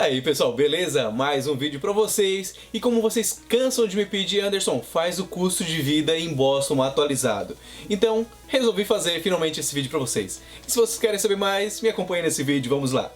Aí pessoal, beleza? Mais um vídeo pra vocês. E como vocês cansam de me pedir, Anderson, faz o custo de vida em Boston atualizado. Então, resolvi fazer finalmente esse vídeo pra vocês. E se vocês querem saber mais, me acompanhem nesse vídeo, vamos lá.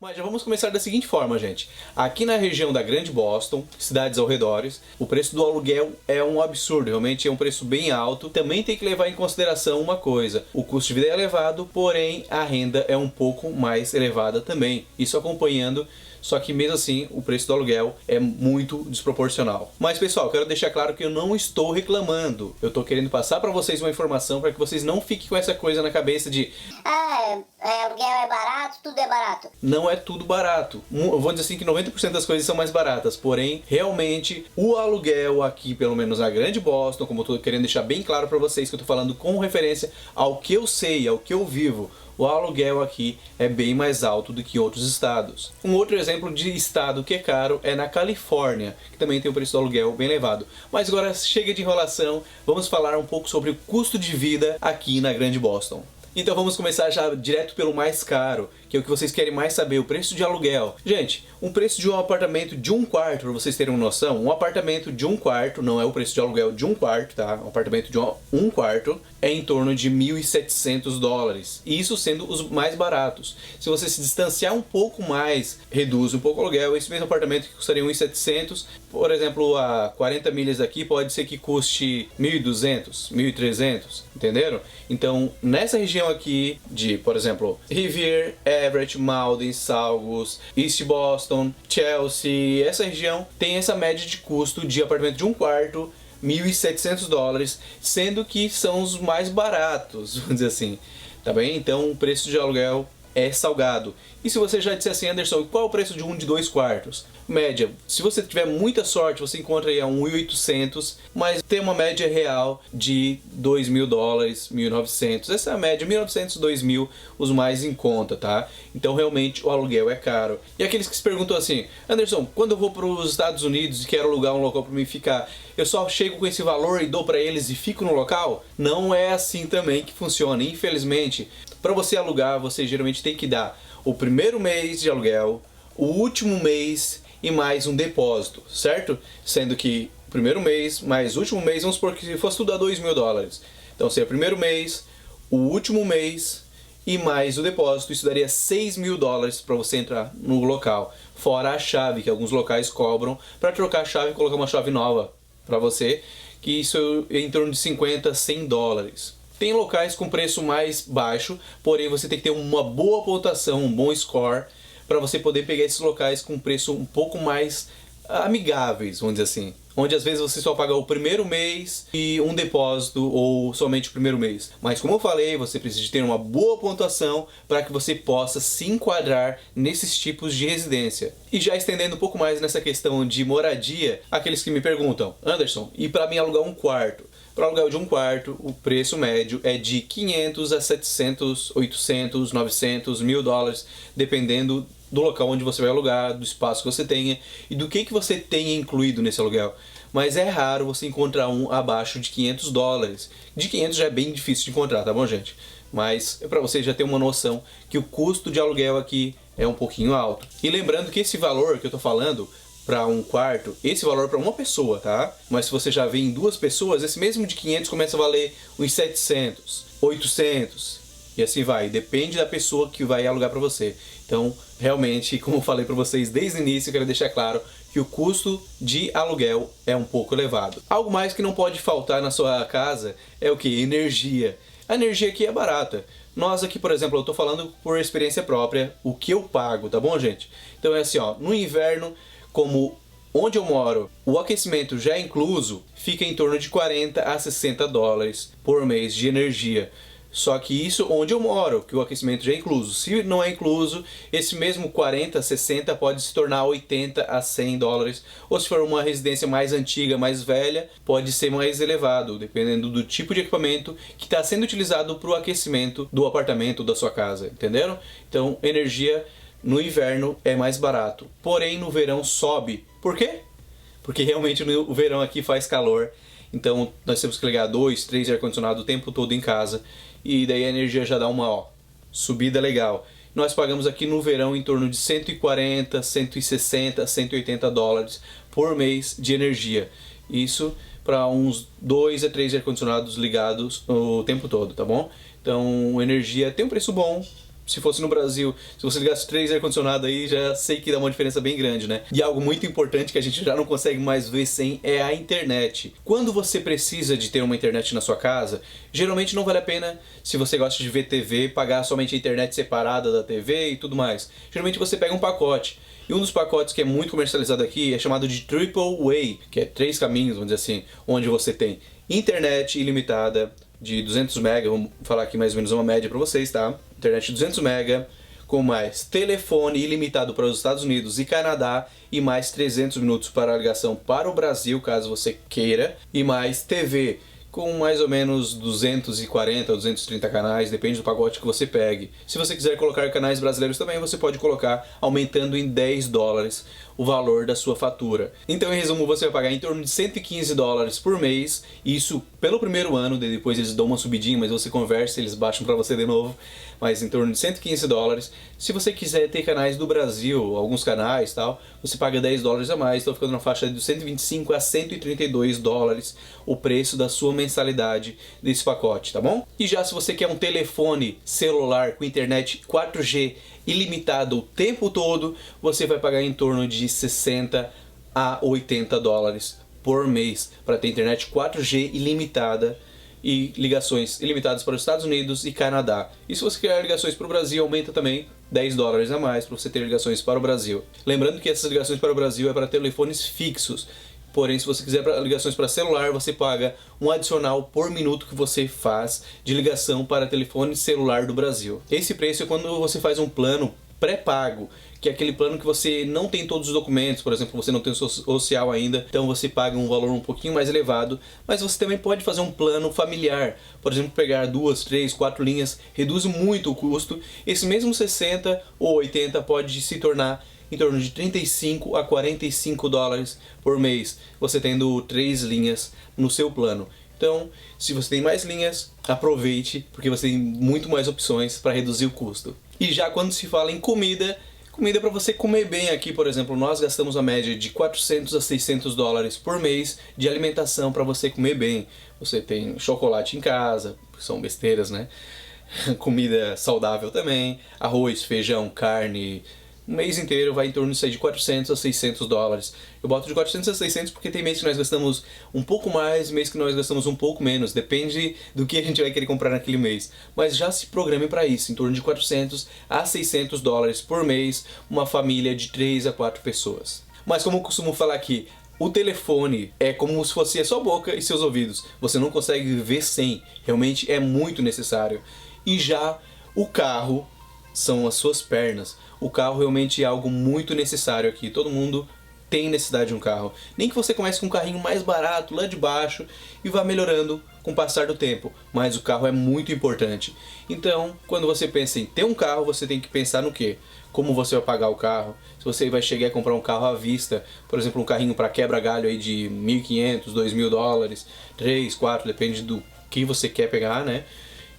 Mas já vamos começar da seguinte forma, gente. Aqui na região da Grande Boston, cidades ao redores, o preço do aluguel é um absurdo, realmente é um preço bem alto. Também tem que levar em consideração uma coisa, o custo de vida é elevado, porém a renda é um pouco mais elevada também. Isso acompanhando, só que mesmo assim o preço do aluguel é muito desproporcional. Mas pessoal, quero deixar claro que eu não estou reclamando. Eu estou querendo passar para vocês uma informação para que vocês não fiquem com essa coisa na cabeça de aluguel é barato, tudo é barato. Não é tudo barato. Eu vou dizer assim que 90% das coisas são mais baratas, porém, realmente, o aluguel aqui, pelo menos na Grande Boston, como eu tô querendo deixar bem claro para vocês que eu tô falando com referência ao que eu sei, ao que eu vivo, o aluguel aqui é bem mais alto do que outros estados. Um outro exemplo de estado que é caro é na Califórnia, que também tem o preço do aluguel bem elevado. Mas agora chega de enrolação, vamos falar um pouco sobre o custo de vida aqui na Grande Boston. Então vamos começar já direto pelo mais caro, que é o que vocês querem mais saber, o preço de aluguel. Gente, um preço de um apartamento de um quarto, para vocês terem uma noção, um apartamento de um quarto, não é o preço de aluguel de um quarto, tá? Um apartamento de um quarto é em torno de $1.700, isso sendo os mais baratos. Se você se distanciar um pouco mais, reduz um pouco o aluguel, esse mesmo apartamento que custaria $1.700, por exemplo, a 40 milhas daqui pode ser que custe $1.200, $1.300, entenderam? Então, nessa região aqui de, por exemplo, Revere, Everett, Malden, Saugus, East Boston, Chelsea, essa região tem essa média de custo de apartamento de um quarto, $1.700, sendo que são os mais baratos, vamos dizer assim, tá bem? Então o preço de aluguel é salgado. E se você já disser assim, Anderson, qual é o preço de um de 2 quartos? Média, se você tiver muita sorte, você encontra aí a 1.800, mas tem uma média real de $2.000, 1.900. Essa é a média, 1.900, 2.000, os mais em conta, tá? Então realmente o aluguel é caro. E aqueles que se perguntam assim, Anderson, quando eu vou para os Estados Unidos e quero alugar um local para mim ficar, eu só chego com esse valor e dou para eles e fico no local? Não é assim também que funciona, infelizmente. Para você alugar, você geralmente tem que dar o primeiro mês de aluguel, o último mês e mais um depósito, certo? Sendo que o primeiro mês mais o último mês, vamos supor que fosse tudo a $2.000. Então seria o primeiro mês, o último mês e mais o depósito, isso daria $6.000 para você entrar no local. Fora a chave, que alguns locais cobram para trocar a chave e colocar uma chave nova para você, que isso é em torno de $50, $100. Tem locais com preço mais baixo, porém você tem que ter uma boa pontuação, um bom score, para você poder pegar esses locais com preço um pouco mais amigáveis, vamos dizer assim. Onde às vezes você só paga o primeiro mês e um depósito ou somente o primeiro mês. Mas como eu falei, você precisa de ter uma boa pontuação para que você possa se enquadrar nesses tipos de residência. E já estendendo um pouco mais nessa questão de moradia, aqueles que me perguntam, Anderson, e para mim alugar um quarto? Para alugar de um quarto, o preço médio é de 500 a 700, 800, 900, $1.000, dependendo do local onde você vai alugar, do espaço que você tenha e do que você tenha incluído nesse aluguel. Mas é raro você encontrar um abaixo de $500. De 500 já é bem difícil de encontrar, tá bom, gente? Mas é para você já ter uma noção que o custo de aluguel aqui é um pouquinho alto. E lembrando que esse valor que eu tô falando para um quarto, esse valor para uma pessoa, tá? Mas se você já vê em duas pessoas, esse mesmo de 500 começa a valer uns 700, 800 e assim vai. Depende da pessoa que vai alugar para você. Então, realmente, como eu falei para vocês desde o início, eu quero deixar claro que o custo de aluguel é um pouco elevado. Algo mais que não pode faltar na sua casa é o que? Energia. A energia aqui é barata. Nós aqui, por exemplo, eu estou falando por experiência própria, o que eu pago, tá bom, gente? Então é assim, ó, no inverno, como onde eu moro, o aquecimento já é incluso, fica em torno de $40 a $60 por mês de energia. Só que isso onde eu moro, que o aquecimento já é incluso. Se não é incluso, esse mesmo 40, 60 pode se tornar 80 a $100. Ou se for uma residência mais antiga, mais velha, pode ser mais elevado, dependendo do tipo de equipamento que está sendo utilizado para o aquecimento do apartamento ou da sua casa, entenderam? Então, energia no inverno é mais barato, porém no verão sobe. Por quê? Porque realmente no verão aqui faz calor Então nós temos que ligar 2, 3 ar-condicionado o tempo todo em casa e daí a energia já dá uma subida legal. Nós pagamos aqui no verão em torno de 140, 160, 180 dólares por mês de energia. Isso para uns 2 a 3 ar-condicionados ligados o tempo todo, tá bom? Então, energia tem um preço bom. Se fosse no Brasil, se você ligasse 3 ar-condicionados aí, já sei que dá uma diferença bem grande, né? E algo muito importante que a gente já não consegue mais ver sem é a internet. Quando você precisa de ter uma internet na sua casa, geralmente não vale a pena, se você gosta de ver TV, pagar somente a internet separada da TV e tudo mais. Geralmente você pega um pacote. E um dos pacotes que é muito comercializado aqui é chamado de Triple Way, que é 3 caminhos, vamos dizer assim, onde você tem internet ilimitada de 200 MB, vamos falar aqui mais ou menos uma média para vocês, tá? Internet de 200 MB, com mais telefone ilimitado para os Estados Unidos e Canadá e mais 300 minutos para a ligação para o Brasil, caso você queira, e mais TV com mais ou menos 240 ou 230 canais, depende do pacote que você pegue. Se você quiser colocar canais brasileiros também, você pode colocar aumentando em 10 dólares o valor da sua fatura. Então, em resumo, você vai pagar em torno de 115 dólares por mês, isso pelo primeiro ano, depois eles dão uma subidinha, mas você conversa, eles baixam para você de novo, mas em torno de 115 dólares. Se você quiser ter canais do Brasil, alguns canais e tal, você paga 10 dólares a mais, então ficando na faixa de 125 a 132 dólares o preço da sua mensalidade desse pacote, tá bom? E já se você quer um telefone celular com internet 4G ilimitado o tempo todo, você vai pagar em torno de 60 a 80 dólares por mês para ter internet 4G ilimitada e ligações ilimitadas para os Estados Unidos e Canadá. E se você quer ligações para o Brasil, aumenta também 10 dólares a mais para você ter ligações para o Brasil. Lembrando que essas ligações para o Brasil é para telefones fixos. Porém, se você quiser ligações para celular, você paga um adicional por minuto que você faz de ligação para telefone celular do Brasil. Esse preço é quando você faz um plano pré-pago, que é aquele plano que você não tem todos os documentos, por exemplo, você não tem o social ainda, então você paga um valor um pouquinho mais elevado, mas você também pode fazer um plano familiar, por exemplo, pegar 2, 3, 4 linhas, reduz muito o custo, esse mesmo 60 ou 80 pode se tornar em torno de 35 a 45 dólares por mês, você tendo 3 linhas no seu plano. Então, se você tem mais linhas, aproveite, porque você tem muito mais opções para reduzir o custo. E já quando se fala em comida para você comer bem aqui, por exemplo, nós gastamos a média de 400 a 600 dólares por mês de alimentação para você comer bem. Você tem chocolate em casa, são besteiras, né? Comida saudável também, arroz, feijão, carne. Um mês inteiro vai em torno de 400 a 600 dólares. Eu boto de 400 a 600 porque tem mês que nós gastamos um pouco mais, mês que nós gastamos um pouco menos. Depende do que a gente vai querer comprar naquele mês. Mas já se programe para isso, em torno de 400 a 600 dólares por mês, uma família de 3 a 4 pessoas. Mas como eu costumo falar aqui, o telefone é como se fosse a sua boca e seus ouvidos. Você não consegue viver sem. Realmente é muito necessário. E já o carro são as suas pernas. O carro realmente é algo muito necessário aqui. Todo mundo tem necessidade de um carro. Nem que você comece com um carrinho mais barato lá de baixo e vá melhorando com o passar do tempo. Mas o carro é muito importante. Então, quando você pensa em ter um carro, você tem que pensar no quê? Como você vai pagar o carro? Se você vai chegar a comprar um carro à vista, por exemplo, um carrinho para quebra-galho aí de 1.500, 2.000 dólares, 3, 4, depende do que você quer pegar, né?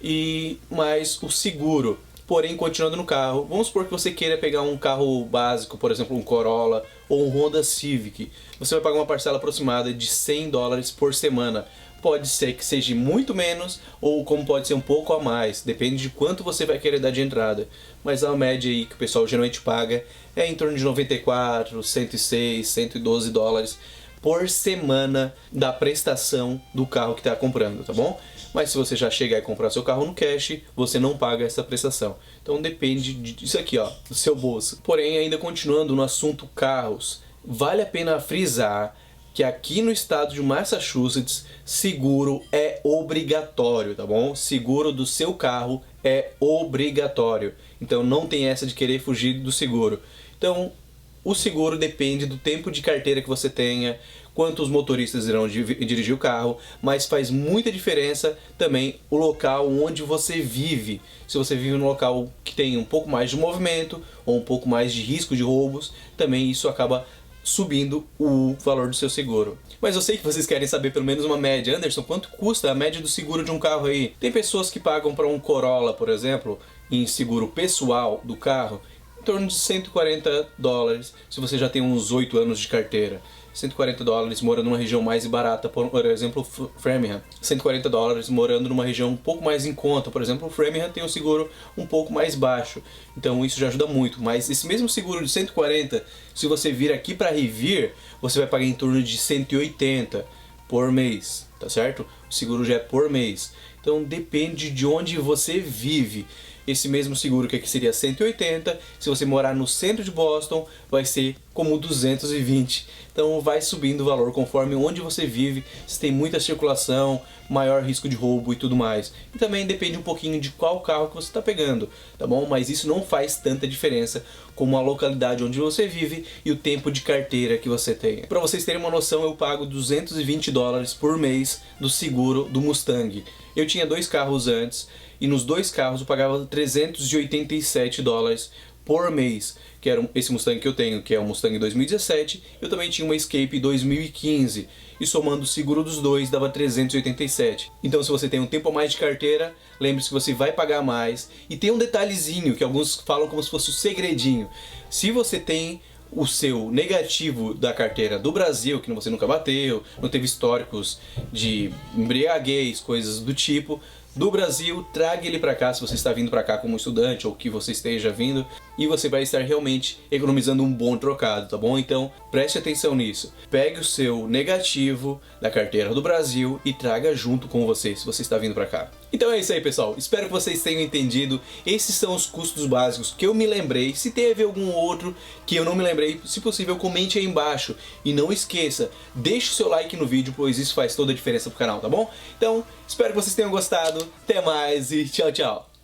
E mais o seguro. Porém, continuando no carro, vamos supor que você queira pegar um carro básico, por exemplo, um Corolla ou um Honda Civic. Você vai pagar uma parcela aproximada de 100 dólares por semana. Pode ser que seja muito menos ou como pode ser um pouco a mais, depende de quanto você vai querer dar de entrada. Mas a média aí que o pessoal geralmente paga é em torno de 94, 106, 112 dólares por semana da prestação do carro que está comprando, tá bom? Mas se você já chegar e comprar seu carro no cash, você não paga essa prestação. Então depende disso aqui, ó, do seu bolso. Porém, ainda continuando no assunto carros, vale a pena frisar que aqui no estado de Massachusetts, seguro é obrigatório, tá bom? Seguro do seu carro é obrigatório. Então não tem essa de querer fugir do seguro. Então, o seguro depende do tempo de carteira que você tenha, quantos motoristas irão dirigir o carro, mas faz muita diferença também o local onde você vive. Se você vive num local que tem um pouco mais de movimento ou um pouco mais de risco de roubos, também isso acaba subindo o valor do seu seguro. Mas eu sei que vocês querem saber pelo menos uma média. Anderson, quanto custa a média do seguro de um carro aí? Tem pessoas que pagam para um Corolla, por exemplo, em seguro pessoal do carro, em torno de $140, se você já tem uns 8 anos de carteira. $140 morando numa região mais barata, por exemplo, Framingham. $140 morando numa região um pouco mais em conta, por exemplo, Framingham tem um seguro um pouco mais baixo. Então isso já ajuda muito, mas esse mesmo seguro de 140, se você vir aqui para Revere, você vai pagar em torno de 180 por mês, tá certo? O seguro já é por mês. Então depende de onde você vive. Esse mesmo seguro que aqui seria 180, se você morar no centro de Boston, vai ser como 220. Então vai subindo o valor conforme onde você vive, se tem muita circulação, maior risco de roubo e tudo mais. E também depende um pouquinho de qual carro que você está pegando, tá bom? Mas isso não faz tanta diferença como a localidade onde você vive e o tempo de carteira que você tem. Para vocês terem uma noção, eu pago $220 por mês do seguro do Mustang. Eu tinha 2 carros antes e nos 2 carros eu pagava $387 por mês, que era esse Mustang que eu tenho, que é um Mustang 2017. Eu também tinha uma Escape 2015 e somando o seguro dos dois dava 387. Então se você tem um tempo a mais de carteira, lembre-se que você vai pagar mais. E tem um detalhezinho que alguns falam como se fosse um segredinho. Se você tem o seu negativo da carteira do Brasil, que você nunca bateu, não teve históricos de embriaguez, coisas do tipo, do Brasil, traga ele para cá se você está vindo para cá como estudante ou que você esteja vindo, e você vai estar realmente economizando um bom trocado, tá bom? Então preste atenção nisso. Pegue o seu negativo da carteira do Brasil e traga junto com você se você está vindo para cá. Então é isso aí, pessoal. Espero que vocês tenham entendido. Esses são os custos básicos que eu me lembrei. Se teve algum outro que eu não me lembrei, se possível comente aí embaixo. E não esqueça, deixe o seu like no vídeo, pois isso faz toda a diferença pro canal, tá bom? Então, espero que vocês tenham gostado. Até mais e tchau, tchau!